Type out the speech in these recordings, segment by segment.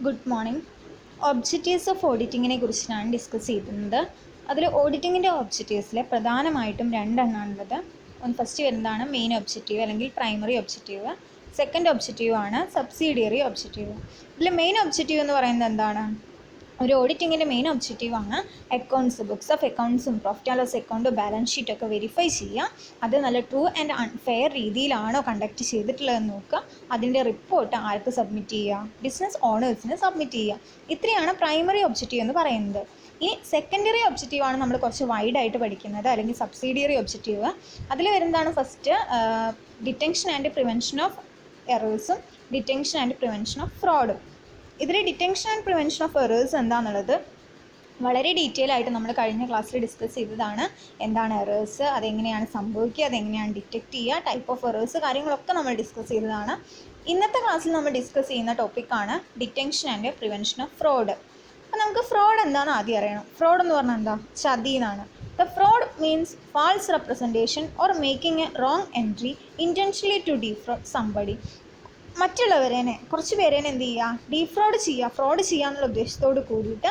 Good morning. Objectives of ഓഡിറ്റിങ്ങിനെ കുറിച്ചാണ് discuss ചെയ്യുന്നത്. അതിൽ ഓഡിറ്റിങ്ങിൻ്റെ ഒബ്ജക്റ്റീവ്സിൽ പ്രധാനമായിട്ടും രണ്ടെണ്ണമാണുള്ളത്. ഫസ്റ്റ് വരുന്നതാണ് മെയിൻ ഒബ്ജക്റ്റീവ് അല്ലെങ്കിൽ പ്രൈമറി ഒബ്ജക്റ്റീവ്. സെക്കൻഡ് ഒബ്ജക്റ്റീവ് ആണ് സബ്സിഡിയറി ഒബ്ജക്റ്റീവ്. ഇതിൽ മെയിൻ ഒബ്ജക്റ്റീവ് എന്ന് പറയുന്നത് എന്താണ്? ഒരു ഓഡിറ്റിങ്ങിൻ്റെ മെയിൻ ഒബ്ജക്റ്റീവാണ് അക്കൗണ്ട്സ്, ബുക്സ് ഓഫ് അക്കൗണ്ട്സും profit and loss account, balance ഷീറ്റൊക്കെ വെരിഫൈ ചെയ്യുക. അത് നല്ല ട്രൂ ആൻഡ് ഫെയർ രീതിയിലാണോ കണ്ടക്ട് ചെയ്തിട്ടുള്ളതെന്ന് നോക്കുക. അതിൻ്റെ റിപ്പോർട്ട് ആർക്ക് സബ്മിറ്റ് ചെയ്യുക? ബിസിനസ് ഓണേഴ്സിന് സബ്മിറ്റ് ചെയ്യുക. ഇത്രയാണ് പ്രൈമറി ഒബ്ജക്റ്റീവ് എന്ന് പറയുന്നത്. ഈ സെക്കൻഡറി ഒബ്ജക്റ്റീവാണ് നമ്മൾ കുറച്ച് വൈഡായിട്ട് പഠിക്കുന്നത്, അല്ലെങ്കിൽ സബ്സിഡിയറി ഒബ്ജക്റ്റീവ്. അതിൽ വരുന്നതാണ് first detention and prevention of എറേഴ്സും ഡിറ്റൻഷൻ ആൻഡ് പ്രിവെൻഷൻ ഓഫ് ഫ്രോഡും. ഇതിൽ detention and prevention of errors എന്താണെന്നുള്ളത് വളരെ ഡീറ്റെയിൽ ആയിട്ട് നമ്മൾ കഴിഞ്ഞ ക്ലാസ്സിൽ ഡിസ്കസ് ചെയ്തതാണ്. എന്താണ് എറേഴ്സ്, അതെങ്ങനെയാണ് സംഭവിക്കുക, അതെങ്ങനെയാണ് ഡിറ്റക്റ്റ് ചെയ്യുക, ടൈപ്പ് ഓഫ് എറേഴ്സ്, കാര്യങ്ങളൊക്കെ നമ്മൾ ഡിസ്കസ് ചെയ്തതാണ്. ഇന്നത്തെ ക്ലാസ്സിൽ നമ്മൾ ഡിസ്കസ് ചെയ്യുന്ന ടോപ്പിക്കാണ് detention and prevention of fraud. അപ്പോൾ നമുക്ക് ഫ്രോഡ് എന്താണെന്ന് ആദ്യം അറിയണം. ഫ്രോഡ് എന്ന് പറഞ്ഞാൽ എന്താ? ചതി എന്നാണ്. The fraud means false representation or making a wrong entry intentionally to defraud somebody. മറ്റുള്ളവരേനെ, കുറച്ച് പേരേനെ എന്ത് ചെയ്യുക? ഡീഫ്രോഡ് ചെയ്യുക, ഫ്രോഡ് ചെയ്യുക എന്നുള്ള ഉദ്ദേശത്തോട് കൂടിയിട്ട്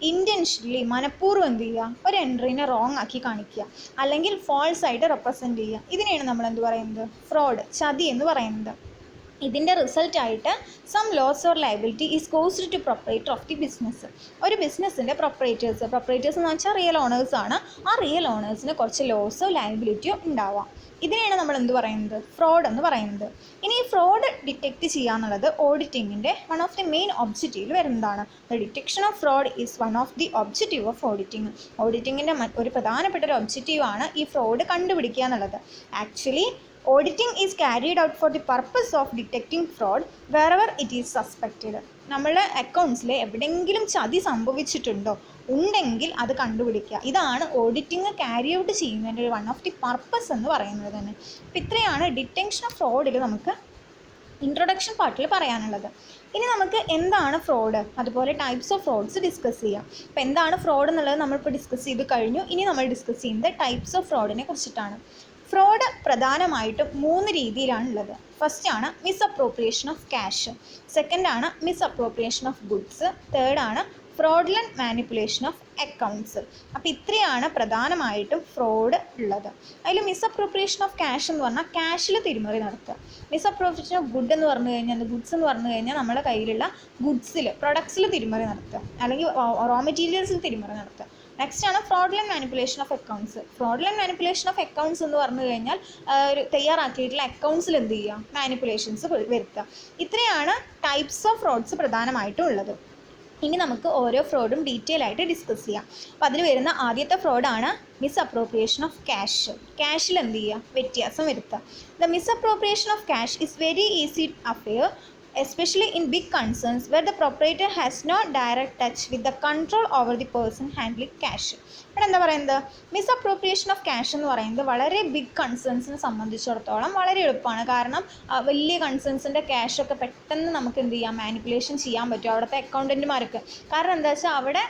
ഇൻറ്റൻഷനലി, മനഃപൂർവ്വം എന്ത് ചെയ്യുക? ഒരു എൻട്രീനെ റോങ് ആക്കി കാണിക്കുക, അല്ലെങ്കിൽ ഫാൾസ് ആയിട്ട് റെപ്രസെൻറ്റ് ചെയ്യുക. ഇതിനെയാണ് നമ്മൾ എന്ത് പറയുന്നത്? ഫ്രോഡ്, ചതി എന്ന് പറയുന്നത്. ഇതിൻ്റെ റിസൾട്ടായിട്ട് some loss or liability is caused to proprietor of the business. ഒരു ബിസിനസ്സിൻ്റെ പ്രൊപ്പറേറ്റേഴ്സ് എന്ന് വെച്ചാൽ റിയൽ ഓണേഴ്സാണ്. ആ റിയൽ ഓണേഴ്സിന് കുറച്ച് ലോസോ ലയബിലിറ്റിയോ ഉണ്ടാവാം. ഇതിനെയാണ് നമ്മൾ എന്ത് പറയുന്നത്? ഫ്രോഡ് എന്ന് പറയുന്നത്. ഇനി ഈ ഫ്രോഡ് ഡിറ്റക്റ്റ് ചെയ്യുക എന്നുള്ളത് ഓഡിറ്റിങ്ങിൻ്റെ വൺ ഓഫ് ദി മെയിൻ ഒബ്ജക്റ്റീവിൽ വരുന്നതാണ്. The detection of fraud is one of the objective of auditing. ഓഡിറ്റിങ്ങിൻ്റെ ഒരു പ്രധാനപ്പെട്ട ഒരു ഒബ്ജക്റ്റീവാണ് ഈ ഫ്രോഡ് കണ്ടുപിടിക്കുക എന്നുള്ളത്. Actually auditing is carried out for the purpose of detecting fraud wherever it is suspected. നമ്മളുടെ അക്കൗണ്ട്സിൽ എവിടെയെങ്കിലും ചതി സംഭവിച്ചിട്ടുണ്ടോ ഉണ്ടെങ്കിൽ അത് കണ്ടുപിടിക്കുക. ഇതാണ് ഓഡിറ്റിംഗ് ക്യാരി ഔട്ട് ചെയ്യുന്നതിൻ്റെ വൺ ഓഫ് ദി പർപ്പസ് എന്ന് പറയുന്നത് തന്നെ. അപ്പോൾ ഇത്രയാണ് ഡിറ്റക്ഷൻ ഓഫ് ഫ്രോഡിൽ നമുക്ക് ഇൻട്രൊഡക്ഷൻ പാർട്ടിൽ പറയാനുള്ളത്. ഇനി നമുക്ക് എന്താണ് ഫ്രോഡ്, അതുപോലെ ടൈപ്സ് ഓഫ് ഫ്രോഡ്സ് ഡിസ്കസ് ചെയ്യാം. അപ്പോൾ എന്താണ് ഫ്രോഡ് എന്നുള്ളത് നമ്മളിപ്പോൾ ഡിസ്കസ് ചെയ്ത് കഴിഞ്ഞു. ഇനി നമ്മൾ ഡിസ്കസ് ചെയ്യുന്നത് ടൈപ്സ് ഓഫ് ഫ്രോഡിനെ കുറിച്ചിട്ടാണ്. ഫ്രോഡ് പ്രധാനമായിട്ടും 3 രീതിയിലാണുള്ളത്. ഫസ്റ്റ് ആണ് മിസ്അപ്രോപ്രിയേഷൻ ഓഫ് ക്യാഷ്, സെക്കൻഡ് ആണ് മിസ്അപ്രോപ്രിയേഷൻ ഓഫ് ഗുഡ്സ്, തേർഡ് ആണ് ഫ്രോഡുലന്റ് മാനിപ്പുലേഷൻ ഓഫ് അക്കൗണ്ട്സ്. അപ്പോൾ ഇത്രയാണ് പ്രധാനമായിട്ടും ഫ്രോഡ് ഉള്ളത്. അതിൽ മിസ്അപ്രോപ്രിയേഷൻ ഓഫ് ക്യാഷ് എന്ന് പറഞ്ഞാൽ ക്യാഷിൽ തിരിമറി നടത്തുക. മിസ്അപ്രോപ്രിയേഷൻ ഓഫ് ഗുഡ് എന്ന് പറഞ്ഞു കഴിഞ്ഞാൽ, ഗുഡ്സ് എന്ന് പറഞ്ഞു കഴിഞ്ഞാൽ നമ്മുടെ കയ്യിലുള്ള ഗുഡ്സിൽ, പ്രൊഡക്ട്സിൽ തിരിമറി നടത്തുക, അല്ലെങ്കിൽ റോ മെറ്റീരിയൽസിൽ തിരിമറി നടത്തുക. നെക്സ്റ്റ് ആണ് fraudulent manipulation of accounts. Fraudulent manipulation of accounts എന്ന് പറഞ്ഞു കഴിഞ്ഞാൽ ഒരു തയ്യാറാക്കിയിട്ടുള്ള അക്കൗണ്ട്സിൽ എന്ത് ചെയ്യുക? മാനിപ്പുലേഷൻസ് വരുത്തുക. ഇത്രയാണ് ടൈപ്സ് ഓഫ് ഫ്രോഡ്സ് പ്രധാനമായിട്ടും ഉള്ളത്. ഇനി നമുക്ക് ഓരോ ഫ്രോഡും ഡീറ്റെയിൽ ആയിട്ട് ഡിസ്കസ് ചെയ്യാം. അപ്പോൾ അതിൽ വരുന്ന ആദ്യത്തെ ഫ്രോഡാണ് മിസ്അപ്രോപ്രിയേഷൻ ഓഫ് ക്യാഷ്. ക്യാഷിൽ എന്ത് ചെയ്യുക? വ്യത്യാസം വരുത്തുക. The misappropriation of cash is very easy affair, especially in big concerns where the proprietor has no direct touch with the control over the person handling cash. ഇവിടെ എന്താ പറയുന്നത്? മിസ്അപ്രോപ്രിയേഷൻ ഓഫ് ക്യാഷ് എന്ന് പറയുന്നത് വളരെ ബിഗ് കൺസേൺസിനെ സംബന്ധിച്ചിടത്തോളം വളരെ എളുപ്പമാണ്. കാരണം വലിയ കൺസേൺസിൻ്റെ ക്യാഷൊക്കെ പെട്ടെന്ന് നമുക്ക് എന്ത് ചെയ്യാം? മാനിപ്പുലേഷൻ ചെയ്യാൻ പറ്റും അവിടുത്തെ അക്കൗണ്ടൻറ്റുമാർക്ക്. കാരണം എന്താ വെച്ചാൽ അവിടെ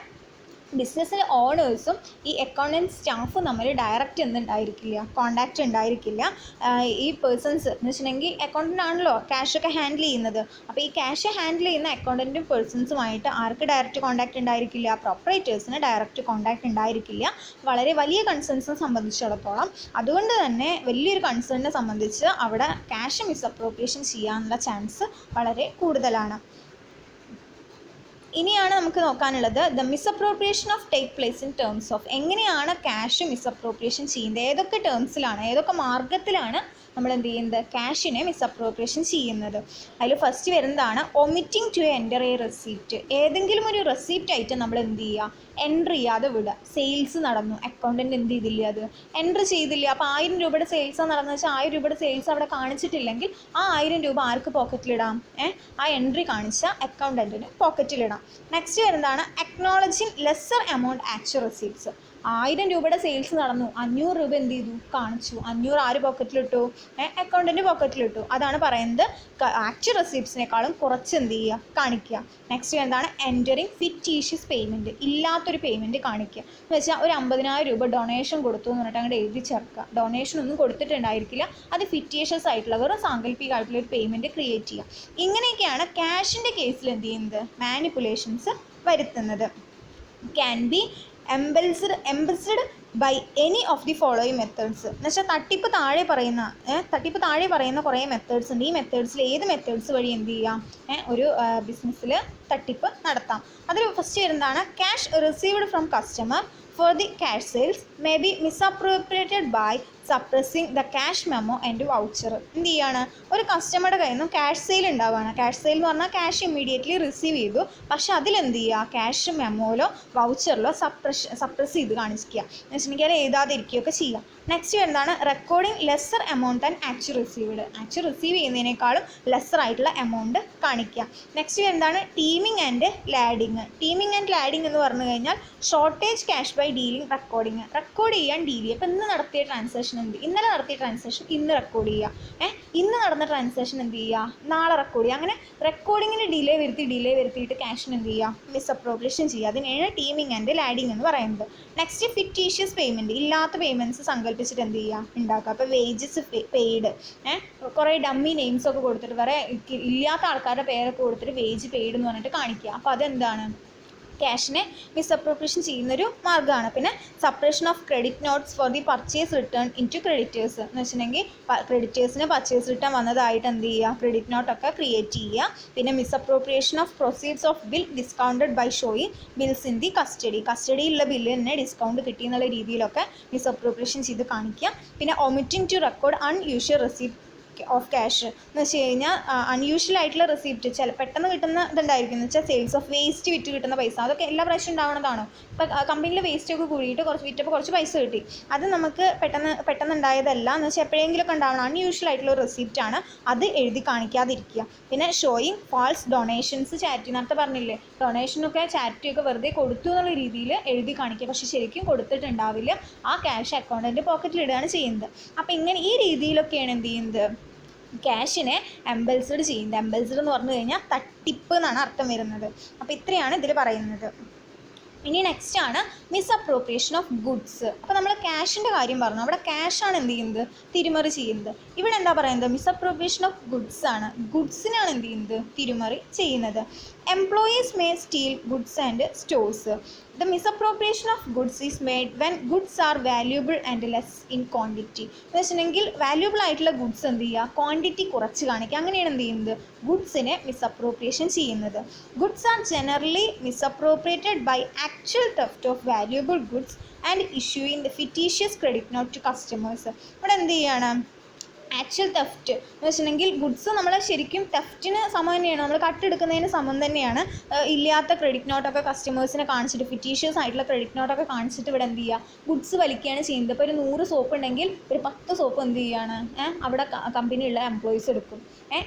ബിസിനസ്സിലെ ഓണേഴ്സും ഈ അക്കൗണ്ടൻറ്റ് സ്റ്റാഫും തമ്മിൽ ഡയറക്റ്റ് എന്തുണ്ടായിരിക്കില്ല? കോണ്ടാക്റ്റ് ഉണ്ടായിരിക്കില്ല. ഈ പേഴ്സൺസ് എന്ന് വെച്ചിട്ടുണ്ടെങ്കിൽ അക്കൗണ്ടൻ്റ് ആണല്ലോ ക്യാഷൊക്കെ ഹാൻഡിൽ ചെയ്യുന്നത്. അപ്പോൾ ഈ ക്യാഷ് ഹാൻഡിൽ ചെയ്യുന്ന അക്കൗണ്ടൻറ്റും പേഴ്സൺസുമായിട്ട് ആർക്ക് ഡയറക്റ്റ് കോണ്ടാക്റ്റ് ഉണ്ടായിരിക്കില്ല? പ്രൊപ്പറേറ്റേഴ്സിന് ഡയറക്റ്റ് കോണ്ടാക്റ്റ് ഉണ്ടായിരിക്കില്ല. വളരെ വലിയ കൺസേൺസിനെ സംബന്ധിച്ചിടത്തോളം. അതുകൊണ്ട് തന്നെ വലിയൊരു കൺസേണിനെ സംബന്ധിച്ച് അവിടെ ക്യാഷ് മിസ്അപ്രോപ്രിയേഷൻ ചെയ്യാനുള്ള ചാൻസ് വളരെ കൂടുതലാണ്. ഇനിയാണ് നമുക്ക് നോക്കാനുള്ളത് the misappropriation of take place in terms of. എങ്ങനെയാണ് ക്യാഷ് മിസ്അപ്രോപ്രിയേഷൻ ചെയ്യുന്നത്? ഏതൊക്കെ ടേംസിലാണ്, ഏതൊക്കെ മാർഗത്തിലാണ് നമ്മൾ എന്ത് ചെയ്യുന്നത്? ക്യാഷിനെ മിസ്അപ്രോപ്രിയേഷൻ ചെയ്യുന്നത്. അതിൽ ഫസ്റ്റ് വരുന്നതാണ് omitting to enter a receipt. ഏതെങ്കിലും ഒരു റെസിപ്റ്റ് ആയിട്ട് നമ്മൾ എന്ത് ചെയ്യുക? എൻ്റർ ചെയ്യാതെ വിടുക. സെയിൽസ് നടന്നു, അക്കൗണ്ടൻറ്റ് എന്ത് ചെയ്തില്ല? അത് എൻ്റർ ചെയ്തില്ല. അപ്പോൾ 1000 രൂപയുടെ സെയിൽസാണ് നടന്നത് വെച്ചാൽ 1000 രൂപയുടെ സെയിൽസ് അവിടെ കാണിച്ചിട്ടില്ലെങ്കിൽ ആ 1000 രൂപ ആർക്ക് പോക്കറ്റിലിടാം? ആ എൻട്രി കാണിച്ച അക്കൗണ്ടൻറ്റിന് പോക്കറ്റിലിടാം. നെക്സ്റ്റ് വരുന്നതാണ് acknowledging lesser amount actual receipts. 1000 രൂപയുടെ സെയിൽസ് നടന്നു, 500 രൂപ എന്ത് ചെയ്തു, കാണിച്ചു. 500 ആര് പോക്കറ്റിലിട്ടു, അക്കൗണ്ടൻറ്റ് പോക്കറ്റിലിട്ടു. അതാണ് പറയുന്നത് ആക്ച്വൽ റെസിപ്റ്റ്സിനേക്കാളും കുറച്ച് എന്ത് ചെയ്യുക, കാണിക്കുക. നെക്സ്റ്റ് എന്താണ് എൻറ്ററിങ് ഫിറ്റീഷ്യസ് പേയ്മെൻറ്റ്, ഇല്ലാത്തൊരു പേയ്മെൻറ്റ് കാണിക്കുക എന്ന് വെച്ചാൽ ഒരു 50,000 രൂപ ഡൊണേഷൻ കൊടുത്തു എന്ന് പറഞ്ഞിട്ട് അങ്ങോട്ട് എഴുതി ചേർക്കുക. ഡൊണേഷൻ ഒന്നും കൊടുത്തിട്ടുണ്ടായിരിക്കില്ല, അത് ഫിറ്റീഷ്യസ് ആയിട്ടുള്ള വെറും സാങ്കല്പികമായിട്ടുള്ള ഒരു പേയ്മെൻറ്റ് ക്രിയേറ്റ് ചെയ്യുക. ഇങ്ങനെയൊക്കെയാണ് ക്യാഷിൻ്റെ കേസിൽ എന്ത് ചെയ്യുന്നത്, മാനിപ്പുലേഷൻസ് വരുത്തുന്നത്. Can be embezzled by any of the following methods എന്ന് വെച്ചാൽ തട്ടിപ്പ് താഴെ പറയുന്ന കുറേ മെത്തേഡ്സ് ഉണ്ട്. ഈ മെത്തേഡ്സിൽ ഏത് മെത്തേഡ്സ് വഴി എന്ത് ചെയ്യാം, ഒരു ബിസിനസ്സിൽ തട്ടിപ്പ് നടത്താം. അതിൽ ഫസ്റ്റ് വരുന്നതാണ് cash received from customer for the cash sales may be misappropriated by suppressing the cash memo and voucher. എന്ത് ചെയ്യാണ്, ഒരു കസ്റ്റമറുടെ കയ്യിൽ നിന്നും ക്യാഷ് സെയിൽ ഉണ്ടാവുകയാണ്. ക്യാഷ് സെയിൽ എന്ന് പറഞ്ഞാൽ ക്യാഷ് ഇമ്മീഡിയറ്റ്ലി റിസീവ് ചെയ്തു, പക്ഷേ അതിലെന്ത് ചെയ്യുക, ക്യാഷ് മെമ്മോയിലോ വൗച്ചറിലോ സപ്രസ് ചെയ്ത് കാണിക്കുക എന്ന് വെച്ചിട്ടുണ്ടെങ്കിൽ അത് എഴുതാതിരിക്കുകയൊക്കെ ചെയ്യാം. നെക്സ്റ്റ് വരുന്നതാണ് recording lesser amount and actual received, actual receive ചെയ്യുന്നതിനേക്കാളും ലെസ്സർ ആയിട്ടുള്ള എമൗണ്ട് കാണിക്കുക. നെക്സ്റ്റ് വരുന്നതാണ് teeming and lading. Teeming and lading എന്ന് പറഞ്ഞു കഴിഞ്ഞാൽ shortage cash by dealing recording, record ചെയ്യാൻ ഡീൽ ചെയ്യുക. ഇപ്പോൾ ഇന്ന് നടത്തിയ ട്രാൻസാക്ഷൻ ഇന്നലെ നടത്തിയ ട്രാൻസാക്ഷൻ ഇന്ന് റെക്കോർഡ് ചെയ്യുക, ഇന്ന് നടന്ന ട്രാൻസാക്ഷൻ എന്ത് ചെയ്യുക, നാളെ റെക്കോർഡ് ചെയ്യുക. അങ്ങനെ റെക്കോർഡിങ്ങിന് ഡിലേ വരുത്തിയിട്ട് ക്യാഷിന് എന്ത് ചെയ്യുക, മിസ്അപ്രോപ്രിയേഷൻ ചെയ്യുക. അതിനാണ് ടീമിംഗ് ആൻഡ് ലാഡിങ് എന്ന് പറയുന്നത്. നെക്സ്റ്റ് ഫിറ്റീഷ്യസ് പേയ്മെൻറ്റ്, ഇല്ലാത്ത പേയ്മെൻറ്റ്സ് സങ്കല്പിച്ചിട്ട് എന്ത് ചെയ്യുക, ഉണ്ടാക്കുക. അപ്പോൾ വേജസ് പെയ്ഡ്, കുറേ ഡമ്മി നെയിംസ് ഒക്കെ കൊടുത്തിട്ട് വേറെ ഇല്ലാത്ത ആൾക്കാരുടെ പേരൊക്കെ കൊടുത്തിട്ട് വേജ് പെയ്ഡ് എന്ന് പറഞ്ഞിട്ട് കാണിക്കുക. അപ്പോൾ അതെന്താണ്, ക്യാഷിനെ മിസ്അപ്രോപ്രിയേഷൻ ചെയ്യുന്നൊരു മാർഗ്ഗമാണ്. പിന്നെ suppression of credit notes for the purchase return in to creditors എന്ന് വെച്ചിട്ടുണ്ടെങ്കിൽ ക്രെഡിറ്റേഴ്സിന് പർച്ചേസ് റിട്ടേൺ വന്നതായിട്ട് എന്ത് ചെയ്യുക, ക്രെഡിറ്റ് നോട്ടൊക്കെ ക്രിയേറ്റ് ചെയ്യുക. പിന്നെ misappropriation of proceeds of bill discounted by showing bills in the കസ്റ്റഡിയിലുള്ള ബില്ല് തന്നെ ഡിസ്കൗണ്ട് കിട്ടി എന്നുള്ള രീതിയിലൊക്കെ മിസ്അപ്രോപ്രിയേഷൻ ചെയ്ത് കാണിക്കുക. പിന്നെ omitting to record unusual receipt of cash എന്ന് വെച്ച് കഴിഞ്ഞാൽ അൺയൂഷ്വൽ ആയിട്ടുള്ള റെസിപ്റ്റ് പെട്ടെന്ന് കിട്ടുന്ന ഇതുണ്ടായിരിക്കും എന്ന് വെച്ചാൽ സെയിൽസ് ഓഫ് വേസ്റ്റ് വിറ്റ് കിട്ടുന്ന പൈസ, അതൊക്കെ എല്ലാ പ്രാവശ്യം ഉണ്ടാവുന്നതാണോ. ഇപ്പോൾ കമ്പനിയിൽ വേസ്റ്റ് ഒക്കെ കൂടിയിട്ട് വിറ്റപ്പോൾ കുറച്ച് പൈസ കിട്ടി, അത് നമുക്ക് പെട്ടെന്ന് ഉണ്ടായതല്ല എന്ന് വെച്ചാൽ എപ്പോഴെങ്കിലുമൊക്കെ ഉണ്ടാവണം. അൺയൂഷ്വൽ ആയിട്ടുള്ള റെസിപ്റ്റാണ്, അത് എഴുതി കാണിക്കാതിരിക്കുക. പിന്നെ ഷോയിങ് ഫാൾസ് ഡൊണേഷൻസ്, ചാരിറ്റി നേരത്തെ പറഞ്ഞില്ലേ, ഡൊണേഷനൊക്കെ ചാരിറ്റിയൊക്കെ വെറുതെ കൊടുത്തു എന്നുള്ള രീതിയിൽ എഴുതി കാണിക്കുക, പക്ഷേ ശരിക്കും കൊടുത്തിട്ടുണ്ടാവില്ല. ആ ക്യാഷ് അക്കൗണ്ടൻ്റെ പോക്കറ്റിലിടുകയാണ് ചെയ്യുന്നത്. അപ്പോൾ ഇങ്ങനെ ഈ രീതിയിലൊക്കെയാണ് എന്ത് ചെയ്യുന്നത്, ക്യാഷിനെ എംബൽസ്ഡ് ചെയ്യുന്നത്. എംബൽസ്ഡ് എന്ന് പറഞ്ഞു കഴിഞ്ഞാൽ തട്ടിപ്പ് എന്നാണ് അർത്ഥം വരുന്നത്. അപ്പോൾ ഇത്രയാണ് ഇതിൽ പറയുന്നത്. ഇനി നെക്സ്റ്റ് ആണ് മിസ്അപ്രോപ്രിയേഷൻ ഓഫ് ഗുഡ്സ്. അപ്പോൾ നമ്മൾ ക്യാഷിൻ്റെ കാര്യം പറഞ്ഞു, അവിടെ ക്യാഷാണ് എന്ത് ചെയ്യുന്നത്, തിരിമറി ചെയ്യുന്നത്. ഇവിടെ എന്താ പറയുന്നത്, മിസ്അപ്രോപ്രിയേഷൻ ഓഫ് ഗുഡ്സ് ആണ്, ഗുഡ്സിനാണ് എന്ത് ചെയ്യുന്നത്, തിരിമറി ചെയ്യുന്നത്. Employees may steel goods and stores. The misappropriation of goods is made when goods are valuable and less in quantity. എന്ന് വെച്ചിട്ടുണ്ടെങ്കിൽ വാല്യൂബിൾ ആയിട്ടുള്ള ഗുഡ്സ് എന്ത് ചെയ്യുക, ക്വാണ്ടിറ്റി കുറച്ച് കാണിക്കുക. അങ്ങനെയാണ് എന്ത് ചെയ്യുന്നത്, ഗുഡ്സിനെ മിസ്അപ്രോപ്രിയേഷൻ ചെയ്യുന്നത്. Goods are generally misappropriated by actual theft of valuable goods and issuing the fictitious credit note to customers. ഇവിടെ എന്ത് ചെയ്യുകയാണ്, ആക്ച്വൽ തെഫ്റ്റ് എന്ന് വെച്ചിട്ടുണ്ടെങ്കിൽ ഗുഡ്സ് നമ്മൾ ശരിക്കും തെഫ്റ്റിന് സമം തന്നെയാണ്, നമ്മൾ കട്ടെടുക്കുന്നതിന് സമം തന്നെയാണ്. ഇല്ലാത്ത ക്രെഡിറ്റ് നോട്ടൊക്കെ കസ്റ്റമേഴ്സിനെ കാണിച്ചിട്ട്, ഫിറ്റീഷ്യസ് ആയിട്ടുള്ള ക്രെഡിറ്റ് നോട്ടൊക്കെ കാണിച്ചിട്ട് ഇവിടെ എന്ത് ചെയ്യുക, ഗുഡ്സ് വലിക്കുകയാണ് ചെയ്യുന്നത്. ഇപ്പോൾ ഒരു 100 സോപ്പ് ഉണ്ടെങ്കിൽ ഒരു 10 സോപ്പ് എന്ത് ചെയ്യുകയാണ്, അവിടെ കമ്പനിയുള്ള എംപ്ലോയീസ് എടുക്കും.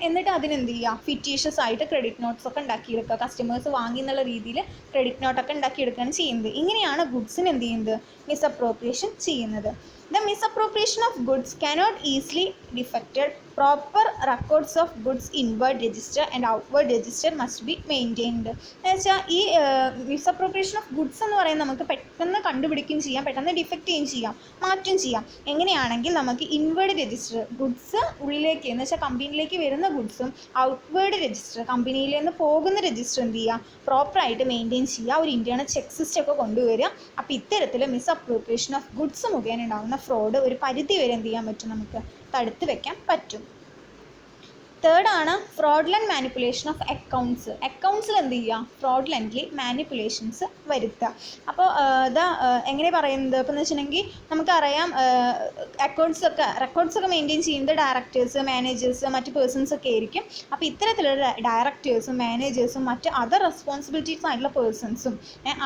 എന്നിട്ട് അതിനെന്ത് ചെയ്യുക, ഫിറ്റീഷ്യസ് ആയിട്ട് ക്രെഡിറ്റ് നോട്ട്സ് ഒക്കെ ഉണ്ടാക്കിയെടുക്കുക, കസ്റ്റമേഴ്സ് വാങ്ങി എന്നുള്ള രീതിയിൽ ക്രെഡിറ്റ് നോട്ടൊക്കെ ഉണ്ടാക്കിയെടുക്കുകയാണ് ചെയ്യുന്നത്. ഇങ്ങനെയാണ് ഗുഡ്സിന് എന്ത് ചെയ്യുന്നത്, മിസ്അപ്രോപ്രിയേഷൻ ചെയ്യുന്നത്. The misappropriation of goods cannot easily defected. Proper records of goods inward register and outward register must be maintained. എന്ന് വെച്ചാൽ ഈ മിസ്അപ്രോപ്രിയേഷൻ ഓഫ് ഗുഡ്സ് എന്ന് പറയുന്നത് നമുക്ക് പെട്ടെന്ന് കണ്ടുപിടിക്കുകയും ചെയ്യാം, പെട്ടെന്ന് ഡിഫെക്റ്റ് ചെയ്യുകയും ചെയ്യാം, മാറ്റുകയും ചെയ്യാം. എങ്ങനെയാണെങ്കിൽ നമുക്ക് ഇൻവേർഡ് രജിസ്റ്റർ, ഗുഡ്സ് ഉള്ളിലേക്ക് എന്ന് വെച്ചാൽ കമ്പനിയിലേക്ക് വരുന്ന ഗുഡ്സും ഔട്ട്വേർഡ് രജിസ്റ്റർ, കമ്പനിയിൽ നിന്ന് പോകുന്ന രജിസ്റ്റർ എന്ത് ചെയ്യുക, പ്രോപ്പറായിട്ട് മെയിൻറ്റെയിൻ ചെയ്യുക, ഒരു ഇൻറ്റേർണൽ ചെക്ക് സിസ്റ്റം ഒക്കെ കൊണ്ടുവരിക. അപ്പോൾ ഇത്തരത്തിൽ മിസ്അപ്രോപ്രിയേഷൻ ഓഫ് ഗുഡ്സ് മുഖേന ഉണ്ടാകുന്ന ഫ്രോഡ് ഒരു പരിധി വരെ എന്ത് ചെയ്യാൻ പറ്റും, നമുക്ക് തടുത്ത് വെക്കാൻ പറ്റും. തേർഡാണ് ഫ്രോഡ്ലൻറ്റ് മാനിപ്പുലേഷൻ ഓഫ് അക്കൗണ്ട്സ്. അക്കൗണ്ട്സിൽ എന്ത് ചെയ്യുക, ഫ്രോഡ്ലൻ്റ്ലി മാനിപ്പുലേഷൻസ് വരുത്തുക. അപ്പോൾ എങ്ങനെ പറയുന്നത്, ഇപ്പോൾ എന്ന് വെച്ചിട്ടുണ്ടെങ്കിൽ നമുക്കറിയാം റെക്കോർഡ്സൊക്കെ മെയിൻറ്റെയിൻ ചെയ്യുന്നത് ഡയറക്ടേഴ്സ്, മാനേജേഴ്സ്, മറ്റ് പേഴ്സൺസ് ഒക്കെ ആയിരിക്കും. അപ്പോൾ ഇത്തരത്തിലുള്ള ഡയറക്ടേഴ്സും മാനേജേഴ്സും മറ്റ് അതർ റെസ്പോൺസിബിലിറ്റീസ് ആയിട്ടുള്ള പേഴ്സൺസും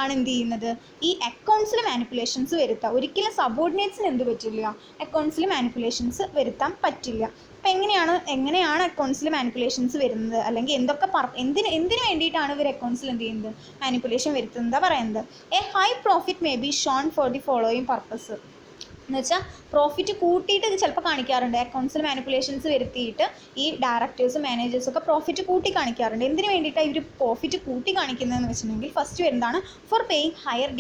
ആണ് എന്ത് ചെയ്യുന്നത്, ഈ അക്കൗണ്ട്സിൽ മാനിപ്പുലേഷൻസ് വരുത്തുക. ഒരിക്കലും സബോർഡിനേറ്റ്സിന് എന്ത് പറ്റില്ല, അക്കൗണ്ട്സിൽ മാനിപ്പുലേഷൻസ് വരുത്താൻ പറ്റില്ല. അപ്പോൾ എങ്ങനെയാണ് അക്കൗണ്ട്സിൽ മാനിപ്പുലേഷൻസ് വരുന്നത്, അല്ലെങ്കിൽ എന്തിനു വേണ്ടിയിട്ടാണ് ഇവർ അക്കൗണ്ട്സിൽ എന്ത് ചെയ്യുന്നത്, മാനിപ്പുലേഷൻ വരുത്തുന്നത് പറയുന്നത്. A high profit may be shown for the following purpose. എന്ന് വെച്ചാൽ പ്രോഫിറ്റ് കൂട്ടിയിട്ട് ഇത് ചിലപ്പോൾ കാണിക്കാറുണ്ട്. അക്കൗണ്ട്സിൽ മാനിപ്പുലേഷൻസ് വരുത്തിയിട്ട് ഈ ഡയറക്ടേഴ്സും മാനേജേഴ്സും ഒക്കെ പ്രോഫിറ്റ് കൂട്ടി കാണിക്കാറുണ്ട്. എന്തിനു വേണ്ടിയിട്ടാണ് ഇവർ പ്രോഫിറ്റ് കൂട്ടി കാണിക്കുന്നതെന്ന് വെച്ചിട്ടുണ്ടെങ്കിൽ ഫസ്റ്റ് വരുന്നതാണ് ഫോർ പേയിങ് ഹയർ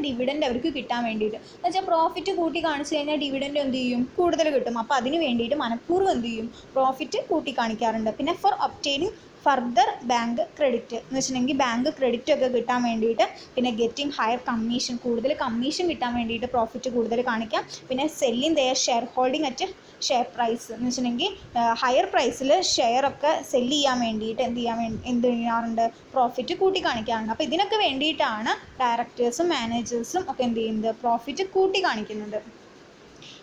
ഡിവിഡൻഡ് അവർക്ക് കിട്ടാൻ വേണ്ടിയിട്ട്. എന്ന് വെച്ചാൽ പ്രോഫിറ്റ് കൂട്ടി കാണിച്ചു കഴിഞ്ഞാൽ ഡിവിഡൻഡ് എന്ത് ചെയ്യും, കൂടുതൽ കിട്ടും. അപ്പോൾ അതിന് വേണ്ടിയിട്ട് മനഃപൂർവ്വം എന്ത് ചെയ്യും, പ്രോഫിറ്റ് കൂട്ടി കാണിക്കാറുണ്ട്. പിന്നെ for obtaining further bank credit എന്ന് വെച്ചിട്ടുണ്ടെങ്കിൽ ബാങ്ക് ക്രെഡിറ്റ് ഒക്കെ കിട്ടാൻ വേണ്ടിയിട്ട്. പിന്നെ ഗെറ്റിംഗ് ഹയർ കമ്മീഷൻ, കൂടുതൽ കമ്മീഷൻ കിട്ടാൻ വേണ്ടിയിട്ട് പ്രോഫിറ്റ് കൂടുതൽ കാണിക്കാം. പിന്നെ selling their share holding at share price എന്ന് വെച്ചിട്ടുണ്ടെങ്കിൽ ഹയർ പ്രൈസിൽ ഷെയറൊക്കെ സെല്ല് ചെയ്യാൻ വേണ്ടിയിട്ട് എന്ത് ചെയ്യാറുണ്ട്, പ്രോഫിറ്റ് കൂട്ടി കാണിക്കാറുണ്ട്. അപ്പോൾ ഇതിനൊക്കെ വേണ്ടിയിട്ടാണ് ഡയറക്ടേഴ്സും മാനേജേഴ്സും ഒക്കെ എന്ത് ചെയ്യുന്നത്, പ്രോഫിറ്റ് കൂട്ടി കാണിക്കുന്നത്.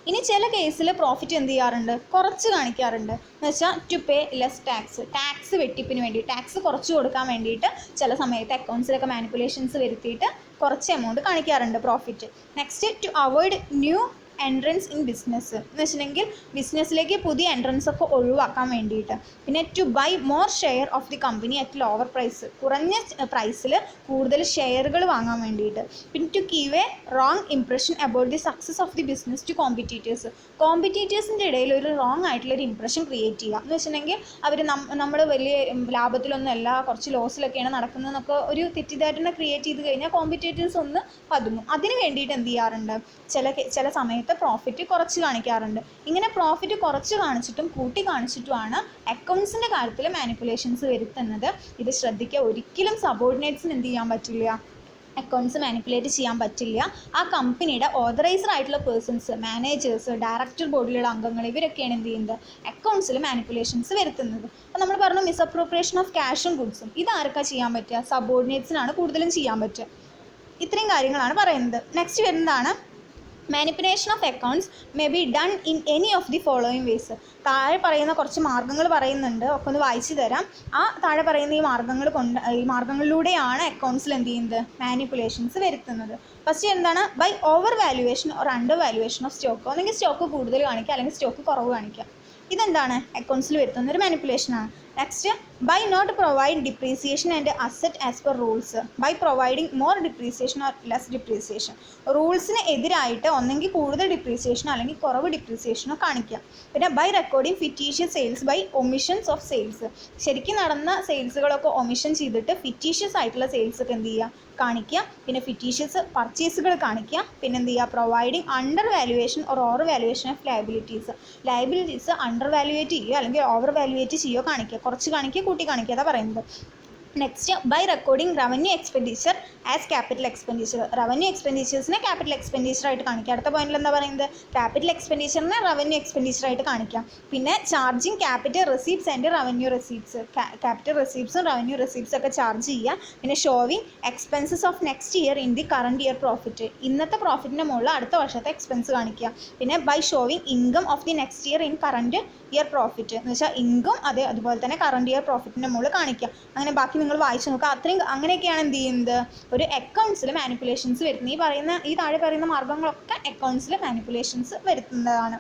ഇനി ചില കേസിൽ പ്രോഫിറ്റ് എന്ത് ചെയ്യാറുണ്ട്, കുറച്ച് കാണിക്കാറുണ്ട്. എന്ന് വെച്ചാൽ ടു പേ ലെസ് ടാക്സ് വെട്ടിപ്പിന് വേണ്ടി, ടാക്സ് കുറച്ച് കൊടുക്കാൻ വേണ്ടിയിട്ട് ചില സമയത്ത് അക്കൗണ്ട്സിലൊക്കെ മാനിപ്പുലേഷൻസ് വരുത്തിയിട്ട് കുറച്ച് എമൗണ്ട് കാണിക്കാറുണ്ട് profit. Next to avoid new entrants in business എന്ന് വെച്ചിട്ടുണ്ടെങ്കിൽ ബിസിനസ്സിലേക്ക് പുതിയ എൻട്രൻസ് ഒക്കെ ഒഴിവാക്കാൻ വേണ്ടിയിട്ട്. പിന്നെ to buy more share of the company at lower price, കുറഞ്ഞ പ്രൈസിൽ കൂടുതൽ ഷെയറുകൾ വാങ്ങാൻ വേണ്ടിയിട്ട്. പിന്നെ to give a wrong impression about the success of the business to കോമ്പറ്റീറ്റേഴ്സിൻ്റെ ഇടയിൽ ഒരു റോങ് ആയിട്ടുള്ളൊരു ഇംപ്രഷൻ ക്രിയേറ്റ് ചെയ്യുക. എന്ന് വെച്ചിട്ടുണ്ടെങ്കിൽ അവർ നമ്മൾ വലിയ ലാഭത്തിലൊന്നുമല്ല, കുറച്ച് ലോസിലൊക്കെയാണ് നടക്കുന്നതെന്നൊക്കെ ഒരു തെറ്റിദ്ധാരണ ക്രിയേറ്റ് ചെയ്ത് കഴിഞ്ഞാൽ കോമ്പറ്റീറ്റേഴ്സ് ഒന്ന് പതുങ്ങും. അതിന് വേണ്ടിയിട്ട് എന്ത് ചെയ്യാറുണ്ട്, ചില സമയത്ത് പ്രോഫിറ്റ് കുറച്ച് കാണിക്കാറുണ്ട്. ഇങ്ങനെ പ്രോഫിറ്റ് കുറച്ച് കാണിച്ചിട്ടും കൂട്ടി കാണിച്ചിട്ടുമാണ് അക്കൗണ്ട്സിൻ്റെ കാര്യത്തിൽ മാനിപ്പുലേഷൻസ് വരുത്തുന്നത്. ഇത് ശ്രദ്ധിക്കുക, ഒരിക്കലും സബോർഡിനേറ്റ്സിന് എന്ത് ചെയ്യാൻ പറ്റില്ല, അക്കൗണ്ട്സ് മാനിപ്പുലേറ്റ് ചെയ്യാൻ പറ്റില്ല. ആ കമ്പനിയുടെ ഓതറൈസ്ഡ് ആയിട്ടുള്ള പേഴ്സൺസ്, മാനേജേഴ്സ്, ഡയറക്ടർ ബോർഡിലുള്ള അംഗങ്ങൾ, ഇവരൊക്കെയാണ് എന്ത് ചെയ്യുന്നത്, അക്കൗണ്ട്സിൽ മാനിപ്പുലേഷൻസ് വരുത്തുന്നത്. അപ്പോൾ നമ്മൾ പറഞ്ഞു മിസ്അപ്രോപ്രിയേഷൻ ഓഫ് ക്യാഷും ഗുഡ്സും, ഇത് ആർക്കാണ് ചെയ്യാൻ പറ്റുക, സബോർഡിനേറ്റ്സിനാണ് കൂടുതലും ചെയ്യാൻ പറ്റുക. ഇത്രയും കാര്യങ്ങളാണ് പറയുന്നത്. നെക്സ്റ്റ് വരുന്നതാണ് manipulation of accounts may be done in any of the following ways. താഴെ പറയുന്ന കുറച്ച് മാർഗ്ഗങ്ങൾ പറയുന്നുണ്ട്, ഒക്കെ ഒന്ന് വായിച്ചു തരാം. ആ താഴെ പറയുന്ന ഈ മാർഗ്ഗങ്ങളിലൂടെയാണ് അക്കൗണ്ട്സിൽ എന്ത് ചെയ്യുന്നത്, മാനിപ്പുലേഷൻസ് വരുത്തുന്നത്. ഫസ്റ്റ് എന്താണ്, by over valuation or under valuation of stock. ഒന്നെങ്കിൽ സ്റ്റോക്ക് കൂടുതൽ കാണിക്കുക, അല്ലെങ്കിൽ സ്റ്റോക്ക് കുറവ് കാണിക്കുക. ഇതെന്താണ്, അക്കൗണ്ട്സിൽ വരുത്തുന്ന ഒരു മാനിപ്പുലേഷനാണ്. Next, by not provide depreciation and asset as per rules, by providing more depreciation or less depreciation. റൂൾസിന് എതിരായിട്ട് ഒന്നെങ്കിൽ കൂടുതൽ ഡിപ്രീസിയേഷനോ അല്ലെങ്കിൽ കുറവ് ഡിപ്രീസിയേഷനോ കാണിക്കുക. പിന്നെ by recording fictitious sales by omissions of sales, ശരിക്കും നടന്ന സെയിൽസുകളൊക്കെ ഒമിഷൻ ചെയ്തിട്ട് ഫിറ്റീഷ്യസ് ആയിട്ടുള്ള സെയിൽസ് ഒക്കെ എന്ത് ചെയ്യുക, കാണിക്കുക. പിന്നെ ഫിറ്റീഷ്യസ് പർച്ചേസുകൾ കാണിക്കുക. പിന്നെ എന്ത് ചെയ്യുക, providing under valuation or over valuation of liabilities under valuate ചെയ്യുക അല്ലെങ്കിൽ ഓവർ വാല്യുവേറ്റ് ചെയ്യുകയോ കാണിക്കുക. കുറച്ച് കാണിക്കുക, കൂട്ടി കാണിക്കുക, അതാണ് പറയുന്നത്. Next, by recording revenue expenditure as capital expenditure. Revenue എക്സ്പെൻഡിച്ചേഴ്സിനെ ക്യാപിറ്റൽ എക്സ്പെൻഡിച്ചർ ആയിട്ട് കാണിക്കുക. അടുത്ത പോയിന്റിൽ എന്താ പറയുന്നത്, ക്യാപിറ്റൽ എക്സ്പെൻഡിച്ചറിനെ റവന്യൂ എക്സ്പെൻഡിച്ചർ ആയിട്ട് കാണിക്കാം. പിന്നെ charging capital receipts and revenue receipts, capital റെസീപ്റ്റ്സും റവന്യൂ റെസീപ്റ്റ്സ് ഒക്കെ ചാർജ് ചെയ്യുക. പിന്നെ showing expenses of next year in the current year profit, ഇന്നത്തെ പ്രോഫിറ്റിൻ്റെ മുകളിൽ അടുത്ത വർഷത്തെ എക്സ്പെൻസ് കാണിക്കുക. പിന്നെ by showing income of the next year in current year profit, എന്ന് വെച്ചാൽ ഇൻകം അതുപോലെ തന്നെ കറണ്ട് ഇയർ പ്രോഫിറ്റിൻ്റെ മുകളിൽ കാണിക്കുക. അങ്ങനെ ബാക്കി നിങ്ങൾ വായിച്ചു നോക്കുക. അങ്ങനെയൊക്കെയാണ് എന്ത് ചെയ്യുന്നത്, ഒരു അക്കൗണ്ട്സിൽ മാനിപ്പുലേഷൻസ് വരുന്നത്. ഈ താഴെ പറയുന്ന മാർഗ്ഗങ്ങളൊക്കെ അക്കൗണ്ട്സിൽ മാനിപ്പുലേഷൻസ് വരുത്തുന്നതാണ്.